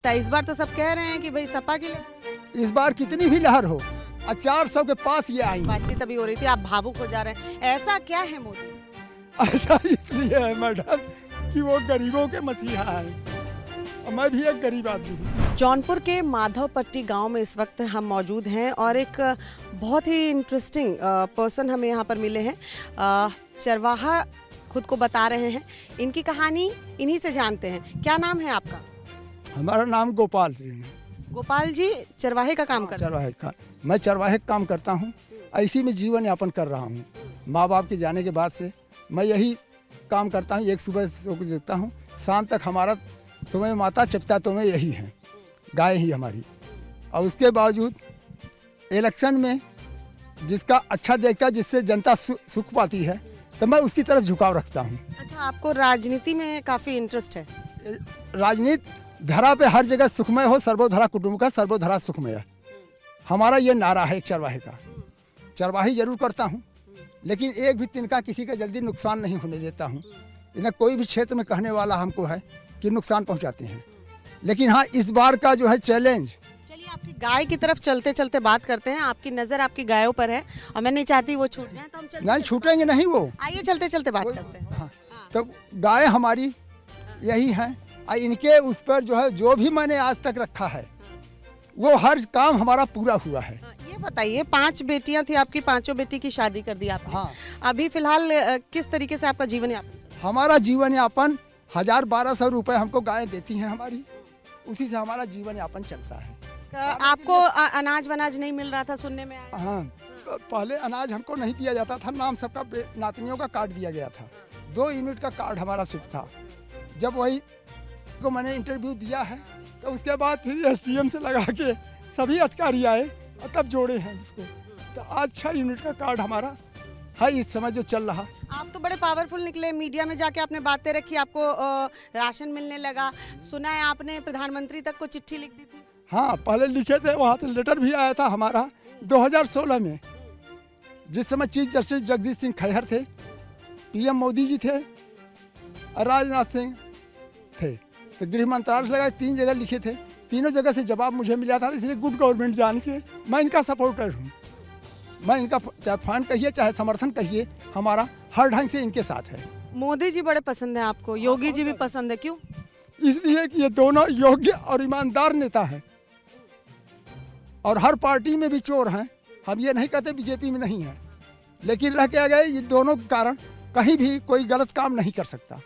तो इस बार तो सब कह रहे हैं कि भाई सपा के लिए इस बार कितनी भी लहर हो 400 के पास ये आएंगे। बातचीत अभी हो रही थी, आप भावुक हो जा रहे हैं, ऐसा क्या है मोदी? ऐसा इसलिए है मैडम कि वो गरीबों के मसीहा है और मैं भी एक गरीब आदमी हूँ। जौनपुर के माधवपट्टी गांव में इस वक्त हम मौजूद हैं और एक बहुत ही इंटरेस्टिंग पर्सन हमें यहाँ पर मिले हैं। चरवाहा खुद को बता रहे हैं, इनकी कहानी इन्हीं से जानते हैं। क्या नाम है आपका? हमारा नाम गोपाल सिंह है। गोपाल जी चरवाहे का काम करते हैं? चरवाहे का मैं चरवाहे का काम करता हूँ, ऐसी में जीवन यापन कर रहा हूँ। माँ बाप के जाने के बाद से मैं यही काम करता हूँ। एक सुबह सो के जगता हूँ, शाम तक हमारा तुम्हें माता चिपता तुम्हें यही है, गाय ही हमारी। और उसके बावजूद इलेक्शन में जिसका अच्छा देखता, जिससे जनता सुख पाती है, तो मैं उसकी तरफ झुकाव रखता हूँ। अच्छा, आपको राजनीति में काफ़ी इंटरेस्ट है? राजनीति धरा पे हर जगह सुखमय हो, सर्वोधरा कुटुंब का सर्वोधरा सुखमय। हमारा ये नारा है एक चरवाहे का। चरवाही जरूर करता हूँ, लेकिन एक भी तिनका किसी का जल्दी नुकसान नहीं होने देता हूँ। इन्हें कोई भी क्षेत्र में कहने वाला हमको है कि नुकसान पहुँचाते हैं। लेकिन हाँ, इस बार का जो है चैलेंज। चलिए आपकी गाय की तरफ चलते चलते बात करते हैं। आपकी नज़र आपकी गायों पर है और मैं नहीं चाहती वो छूट जाए, तो हम चलते नहीं छूटेंगे नहीं वो। आइए चलते चलते बात करते हैं। हाँ, तो गाय हमारी यही है। इनके उस पर जो है, जो भी मैंने आज तक रखा है वो हर काम हमारा पूरा हुआ है। ये बताइए, 5 बेटियां थी आपकी, पांचों बेटी की शादी कर दी आपने। हाँ। अभी फिलहाल किस तरीके से आपका जीवन यापन चल रहा है? हमारा जीवन यापन 1000-1200 रुपए हमको गाय देती हैं हमारी, उसी से हमारा जीवन यापन चलता है। आपको अनाज वनाज नहीं मिल रहा था, सुनने में आया? हाँ, पहले अनाज हमको नहीं दिया जाता था, नाम सबका नातनियों का कार्ड दिया गया था। 2 यूनिट का कार्ड हमारा सिर्फ था। जब वही को मैंने इंटरव्यू दिया है, तो उसके बाद फिर एसडीएम से लगा के सभी अधिकारी आए और तब जोड़े हैं उसको। तो आज 6 यूनिट का कार्ड हमारा है इस समय जो चल रहा। आप तो बड़े पावरफुल निकले, मीडिया में जाके आपने बातें रखी, आपको राशन मिलने लगा। सुना है आपने प्रधानमंत्री तक को चिट्ठी लिख दी थी? हाँ, पहले लिखे थे, वहाँ से लेटर भी आया था हमारा 2016 में। जिस समय चीफ जस्टिस जगदीश सिंह खैहर थे, पीएम मोदी जी थे और राजनाथ सिंह थे। तो गृह मंत्रालय से लगा 3 जगह लिखे थे, तीनों जगह से जवाब मुझे मिला था। इसलिए गुड गवर्नमेंट जान के मैं इनका सपोर्टर हूँ। मैं इनका चाहे फैन कहिए चाहे समर्थन कहिए, हमारा हर ढंग से इनके साथ है। मोदी जी बड़े पसंद है आपको, योगी जी भी पसंद है, क्यों? इसलिए कि ये दोनों योग्य और ईमानदार नेता हैं और हर पार्टी में भी चोर हैं। हम ये नहीं कहते बीजेपी में नहीं है, लेकिन रह के गए ये दोनों के कारण कहीं भी कोई गलत काम नहीं कर सकता।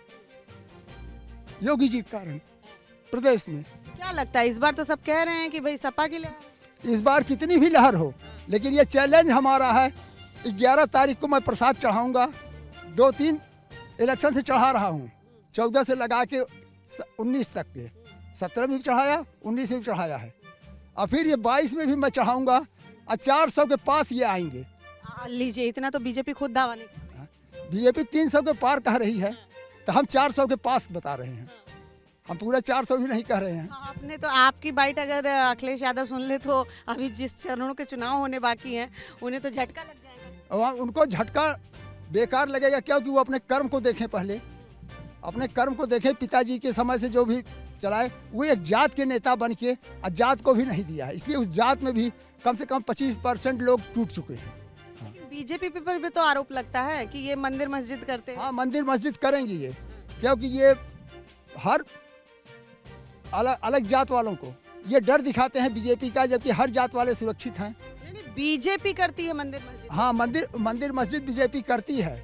योगी जी के कारण प्रदेश में। क्या लगता है इस बार तो सब कह रहे हैं कि भाई सपा के लिए? इस बार कितनी भी लहर हो, लेकिन ये चैलेंज हमारा है। 11 तारीख को मैं प्रसाद चढ़ाऊंगा। 2-3 इलेक्शन से चढ़ा रहा हूँ, 14 से लगा के 19 तक के। 17 में भी चढ़ाया, 19 में भी चढ़ाया है, और फिर ये 22 में भी मैं चढ़ाऊंगा और 400 के पास ये आएंगे। लीजिए, इतना तो बीजेपी खुद दावा नहीं करती। बीजेपी 300 के पार कह रही है, तो हम 400 के पास बता रहे हैं। हम पूरा 400 भी नहीं कह रहे हैं। आपने तो, आपकी बाइट अगर अखिलेश यादव सुन ले तो अभी जिस चरणों के चुनाव होने बाकी हैं उन्हें तो झटका लग जाएगा। और उनको झटका बेकार लगेगा, क्योंकि वो अपने कर्म को देखें। पहले अपने कर्म को देखें। पिताजी के समय से जो भी चलाए, वो एक जात के नेता बन के और जात को भी नहीं दिया है, इसलिए उस जात में भी कम से कम 25% लोग टूट चुके हैं। बीजेपी पर भी तो आरोप लगता है कि ये मंदिर मस्जिद करते हैं। हाँ, मंदिर मस्जिद करेंगी ये, क्योंकि ये हर अलग जात वालों को ये डर दिखाते हैं बीजेपी का, जबकि हर जात वाले सुरक्षित हैं। बीजेपी करती है मंदिर मस्जिद? हाँ, मंदिर मस्जिद बीजेपी करती है,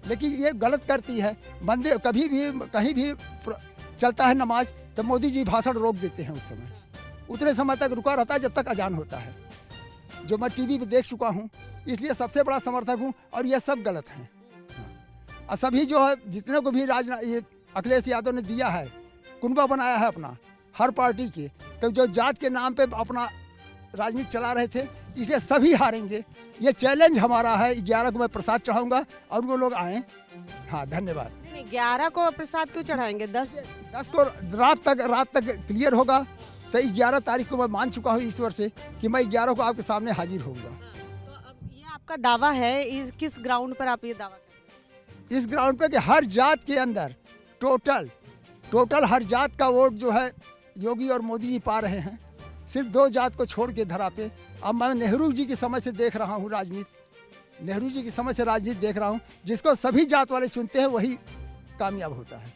लेकिन ये गलत करती है। मंदिर कभी भी कहीं भी चलता है नमाज, तो मोदी जी भाषण रोक देते हैं। उस समय उतने समय तक रुका रहता है जब तक अजान होता है, जो मैं टीवी पे देख चुका हूँ। इसलिए सबसे बड़ा समर्थक हूँ, और ये सब गलत हैं। और सभी जो है, जितने को भी ये अखिलेश यादव ने दिया है, कुनबा बनाया है अपना हर पार्टी के, तो जो जात के नाम पे अपना राजनीति चला रहे थे, इसलिए सभी हारेंगे। ये चैलेंज हमारा है। 11 को मैं प्रसाद चढ़ाऊंगा और वो लोग आएँ। हाँ, धन्यवाद। नहीं, 11 को प्रसाद क्यों चढ़ाएंगे? 10 को रात तक क्लियर होगा। तो 11 तारीख को मैं मान चुका हूँ ईश्वर से कि मैं 11 को आपके सामने हाजिर होऊंगा। तो अब ये आपका दावा है, किस ग्राउंड पर आप ये दावा कर रहे हैं? इस ग्राउंड पे कि हर जात के अंदर टोटल हर जात का वोट जो है योगी और मोदी जी पा रहे हैं, सिर्फ 2 जात को छोड़ के धरा पे। अब मैं नेहरू जी की समझ से देख रहा हूँ राजनीति, नेहरू जी की समझ से राजनीति देख रहा हूँ। जिसको सभी जात वाले चुनते हैं वही कामयाब होता है।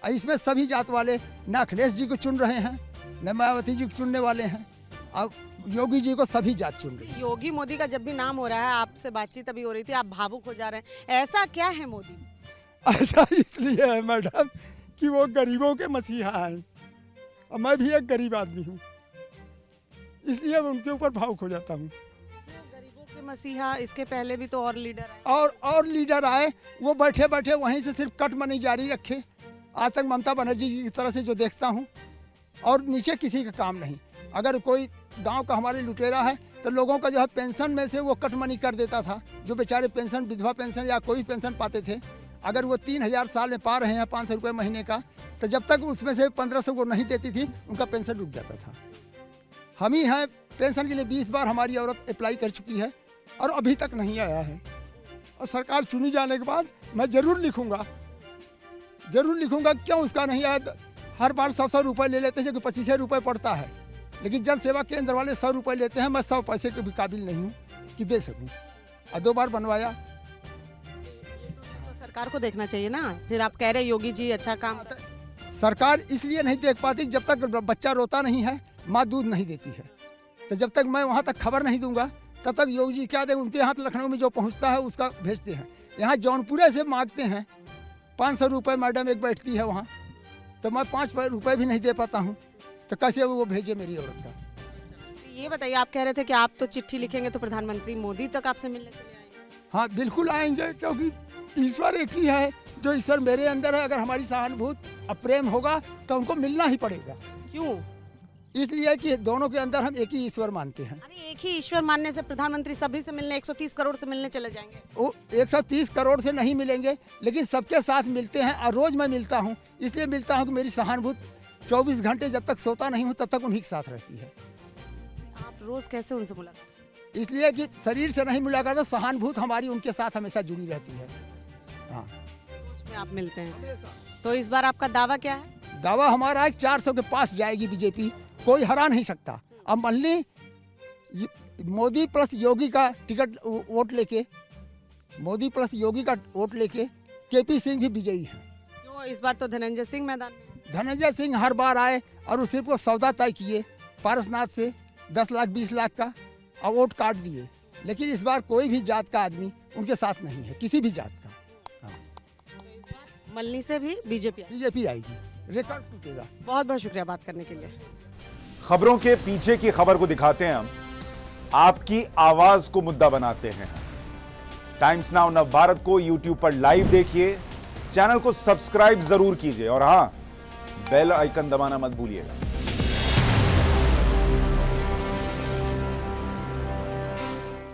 और इसमें सभी जात वाले न अखिलेश जी को चुन रहे हैं, न मायावती जी को चुनने वाले हैं, अब योगी जी को सभी जात चुन रही है। योगी मोदी का जब भी नाम हो रहा है, आपसे बातचीत अभी हो रही थी, आप भावुक हो जा रहे हैं, ऐसा क्या है मोदी? ऐसा इसलिए है मैडम कि वो गरीबों के मसीहा हैं और मैं भी एक गरीब आदमी हूँ, इसलिए उनके ऊपर भावुक हो जाता हूँ। गरीबों के मसीहा, इसके पहले भी तो और लीडर आए। और लीडर आए, वो बैठे बैठे वहीं से सिर्फ कट मनी जारी रखे। आज तक ममता बनर्जी जी की तरह से जो देखता हूँ, और नीचे किसी का काम नहीं। अगर कोई गांव का हमारे लुटेरा है तो लोगों का जो है पेंशन में से वो कट मनी कर देता था। जो बेचारे पेंशन, विधवा पेंशन या कोई पेंशन पाते थे, अगर वो 3000 साल में पा रहे हैं 500 रुपये महीने का, तो जब तक उसमें से 1500 वो नहीं देती थी, उनका पेंशन रुक जाता था। हम ही हैं, पेंशन के लिए 20 बार हमारी औरत अप्लाई कर चुकी है और अभी तक नहीं आया है। और सरकार चुनी जाने के बाद मैं ज़रूर लिखूँगा क्यों उसका नहीं आया। हर बार 100 रुपये ले लेते हैं, जो कि 25 रुपये पड़ता है, लेकिन जन सेवा केंद्र वाले 100 रुपये लेते हैं। मैं 100 पैसे के भी काबिल नहीं हूँ कि दे सकूँ। और 2 बार बनवाया। तो सरकार को देखना चाहिए ना, फिर आप कह रहे योगी जी अच्छा काम। सरकार इसलिए नहीं देख पाती, जब तक बच्चा रोता नहीं है, माँ दूध नहीं देती है। तो जब तक मैं वहाँ तक खबर नहीं दूंगा, तब तक योगी जी क्या दें। उनके हाथ लखनऊ में जो पहुँचता है उसका भेजते हैं। यहाँ जौनपुरे से मांगते हैं 500 रुपये, मैडम एक बैठती है वहाँ, तो मैं 5 रुपये भी नहीं दे पाता हूँ। तो कैसे वो भेजे मेरी औरत का। ये बताइए, आप कह रहे थे कि आप तो चिट्ठी लिखेंगे तो प्रधानमंत्री मोदी तक आपसे मिलने चले आएंगे। हाँ बिल्कुल आएंगे, क्योंकि ईश्वर एक ही है। जो ईश्वर मेरे अंदर है, अगर हमारी सहानुभूति और प्रेम होगा तो उनको मिलना ही पड़ेगा। क्यों? इसलिए कि दोनों के अंदर हम एक ही ईश्वर मानते हैं। अरे एक ही ईश्वर मानने से प्रधानमंत्री सभी से मिलने 130 करोड़ से मिलने चले जाएंगे? वो 130 करोड़ से नहीं मिलेंगे, लेकिन सबके साथ मिलते हैं। और रोज मैं मिलता हूँ, इसलिए मिलता हूँ कि मेरी सहानुभूति 24 घंटे जब तक सोता नहीं हूँ तब तक उन्हीं के साथ रहती है। आप रोज कैसे उनसे मुलाकात? इसलिए कि शरीर से नहीं मुलाकात, तो सहानुभूति हमारी उनके साथ हमेशा जुड़ी रहती है। हाँ, सोच में आप मिलते हैं। तो इस बार आपका दावा क्या है? दावा हमारा है 400 के पास जाएगी बीजेपी, कोई हरा नहीं सकता। अब मान ली मोदी प्लस योगी का टिकट वोट लेके, मोदी प्लस योगी का वोट लेके केपी सिंह भी विजयी है। क्यों इस बार तो धनंजय सिंह मैदान में? धनंजय सिंह हर बार आए और सिर्फ वो सौदा तय किए पारसनाथ से 10 लाख 20 लाख का, और वोट काट दिए। लेकिन इस बार कोई भी जात का आदमी उनके साथ नहीं है, किसी भी जात का। हाँ, मल्ली से भी बीजेपी आएगी, रिकॉर्ड टूटेगा। बहुत बहुत शुक्रिया बात करने के लिए। खबरों के पीछे की खबर को दिखाते हैं हम, आपकी आवाज को मुद्दा बनाते हैं। टाइम्स नाउ नव भारत को YouTube पर लाइव देखिए, चैनल को सब्सक्राइब जरूर कीजिए और हां, बेल आइकन दबाना मत भूलिएगा।